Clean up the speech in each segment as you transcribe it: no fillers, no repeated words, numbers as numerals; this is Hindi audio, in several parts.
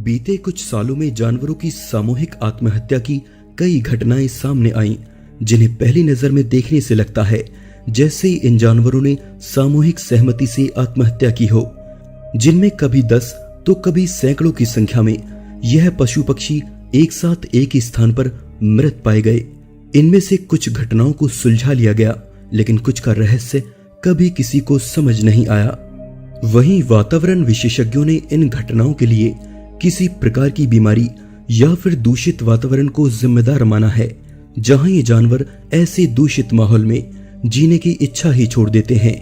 बीते कुछ सालों में जानवरों की सामूहिक आत्महत्या की कई घटनाएं सामने आईं, जिन्हें पहली नजर में देखने से लगता है जैसे इन जानवरों ने सामूहिक सहमति से आत्महत्या की हो, जिनमें कभी 10 तो कभी सैकड़ों की संख्या में यह पशु पक्षी एक साथ एक ही स्थान पर मृत पाए गए। इनमें से कुछ घटनाओं को सुलझा लिया गया, लेकिन कुछ का रहस्य कभी किसी को समझ नहीं आया। वहीं वातावरण विशेषज्ञों ने इन घटनाओं के लिए किसी प्रकार की बीमारी या फिर दूषित वातावरण को जिम्मेदार माना है, जहां ये जानवर ऐसे दूषित माहौल में जीने की इच्छा ही छोड़ देते हैं।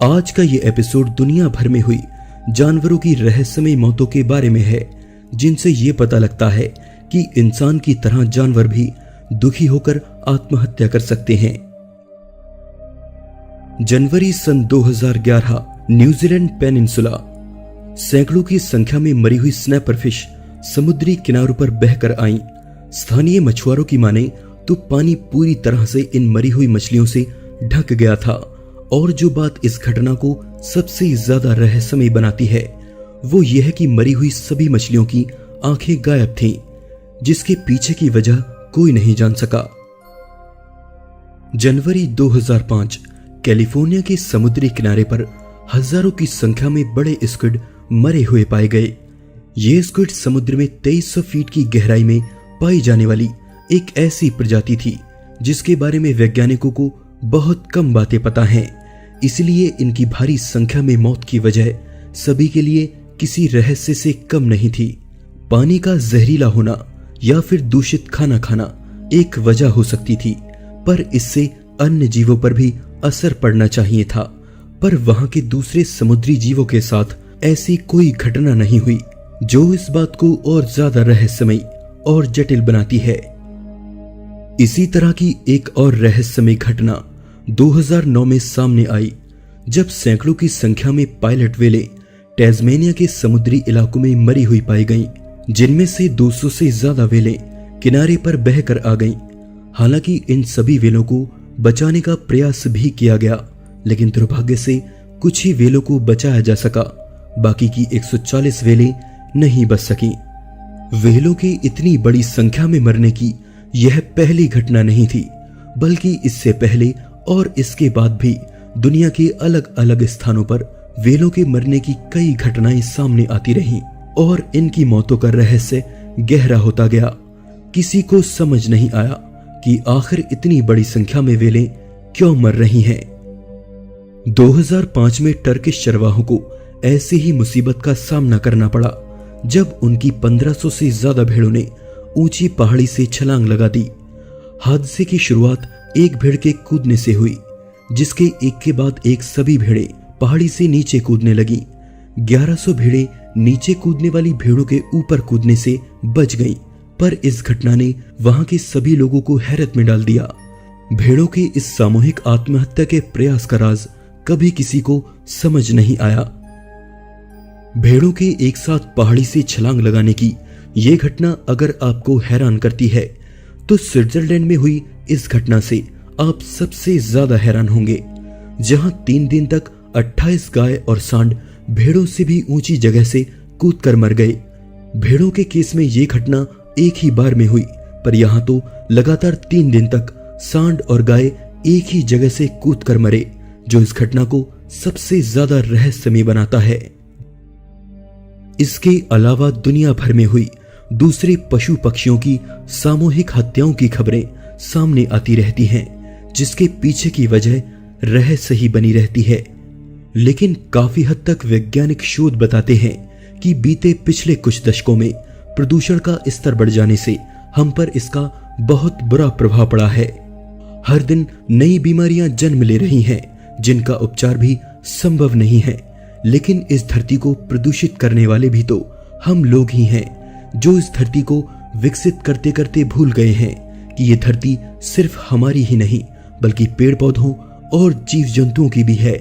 आज का ये एपिसोड दुनिया भर में हुई जानवरों की रहस्यमय मौतों के बारे में है, जिनसे ये पता लगता है कि इंसान की तरह जानवर भी दुखी होकर आत्महत्या कर सकते हैं। जनवरी सन 2011 न्यूजीलैंड पेनिनसुला। सैकड़ों की संख्या में मरी हुई स्नैपर फिश समुद्री किनारों पर बहकर आईं। स्थानीय मछुआरों की माने तो पानी पूरी तरह से इन मरी हुई मछलियों से ढक गया था, और जो बात इस घटना को सबसे ज्यादा रहस्यमय बनाती है वो यह है कि मरी हुई सभी मछलियों की आंखें गायब थीं, जिसके पीछे की वजह कोई नहीं जान सका। जनवरी 2005 कैलिफोर्निया के समुद्री किनारे पर हजारों की संख्या में बड़े स्क्विड मरे हुए पाए गए। ये स्क्विड समुद्र में 2300 फीट की गहराई में पाई जाने वाली एक ऐसी प्रजाति थी जिसके बारे में वैज्ञानिकों को बहुत कम बातें पता हैं। इसलिए इनकी भारी संख्या में मौत की वजह सभी के लिए किसी रहस्य से कम नहीं थी। पानी का जहरीला होना या फिर दूषित खाना खाना एक वजह हो सकती थी, पर इससे अन्य जीवों पर भी असर पड़ना चाहिए था। पर वहां के दूसरे समुद्री जीवों के साथ ऐसी कोई घटना नहीं हुई, जो इस बात को और ज्यादा रहस्यमय और जटिल बनाती है। इसी तरह की एक और रहस्यमय घटना 2009 में सामने आई, जब सैकड़ों की संख्या में पायलट व्हेलें टैस्मेनिया के समुद्री इलाकों में मरी हुई पाई गईं, जिनमें से 200 से ज्यादा व्हेलें किनारे पर बहकर आ गईं। हालांकि इन सभी व्हेलों को बचाने का प्रयास भी किया गया, लेकिन दुर्भाग्य से कुछ ही व्हेलों को बचाया जा सका। बाकी की 140 व्हेलें नहीं बच सकी। व्हेलों की इतनी बड़ी संख्या में मरने की यह पहली घटना नहीं थी, बल्कि इससे पहले और इसके बाद भी दुनिया के अलग अलग स्थानों पर व्हेलों के मरने की कई घटनाएं सामने आती रहीं, और इनकी मौतों का रहस्य गहरा होता गया। किसी को समझ नहीं आया कि आखिर इतनी बड़ी संख्या में व्हेलें क्यों मर रही हैं। 2005 में टर्किश चरवाहों को ऐसे ही मुसीबत का सामना करना पड़ा, जब उनकी 1500 से ज्यादा भेड़ों ने ऊंची पहाड़ी से छलांग लगा दी। हादसे की शुरुआत एक भेड़ के कूदने से हुई, जिसके एक के बाद एक सभी भेड़ें पहाड़ी से नीचे कूदने लगी। 1100 भेड़ें नीचे कूदने वाली भेड़ों के ऊपर कूदने से बच गईं, पर इस घटना ने वहां के सभी लोगों को हैरत में डाल दिया। भेड़ों के इस सामूहिक आत्महत्या के प्रयास का राज कभी किसी को समझ नहीं आया। भेड़ों के एक साथ पहाड़ी से छलांग लगाने की यह घटना अगर आपको हैरान करती है, तो स्विट्जरलैंड में हुई इस घटना से आप सबसे ज्यादा हैरान होंगे, जहां 3 दिन तक 28 गाय और सांड भेड़ों से भी ऊंची जगह से कूदकर मर गए। भेड़ों के केस में यह घटना एक ही बार में हुई, पर यहां तो लगातार 3 दिन तक सांड और गाय एक ही जगह से कूदकर मरे, जो इस घटना को सबसे ज्यादा रहस्यमय बनाता है। इसके अलावा दुनिया भर में हुई दूसरे पशु पक्षियों की सामूहिक हत्याओं की खबरें सामने आती रहती हैं, जिसके पीछे की वजह रहस्य ही बनी रहती है। लेकिन काफी हद तक वैज्ञानिक शोध बताते हैं कि बीते पिछले कुछ दशकों में प्रदूषण का स्तर बढ़ जाने से हम पर इसका बहुत बुरा प्रभाव पड़ा है। हर दिन नई बीमारियां जन्म ले रही हैं, जिनका उपचार भी संभव नहीं है। लेकिन इस धरती को प्रदूषित करने वाले भी तो हम लोग ही हैं, जो इस धरती को विकसित करते करते भूल गए हैं कि ये धरती सिर्फ हमारी ही नहीं, बल्कि पेड़ पौधों और जीव जंतुओं की भी है,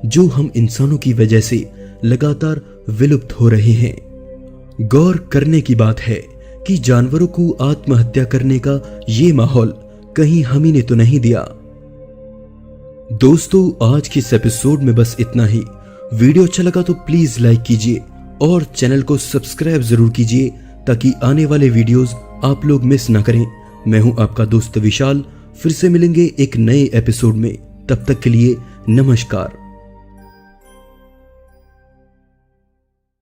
जो हम इंसानों की वजह से लगातार विलुप्त हो रहे हैं। गौर करने की बात है कि जानवरों को आत्महत्या करने का ये माहौल कहीं हम ही ने तो नहीं दिया। दोस्तों, आज के इस एपिसोड में बस इतना ही। वीडियो अच्छा लगा तो प्लीज लाइक कीजिए और चैनल को सब्सक्राइब जरूर कीजिए ताकि आने वाले वीडियोस आप लोग मिस ना करें। मैं हूं आपका दोस्त विशाल, फिर से मिलेंगे एक नए एपिसोड में। तब तक के लिए नमस्कार।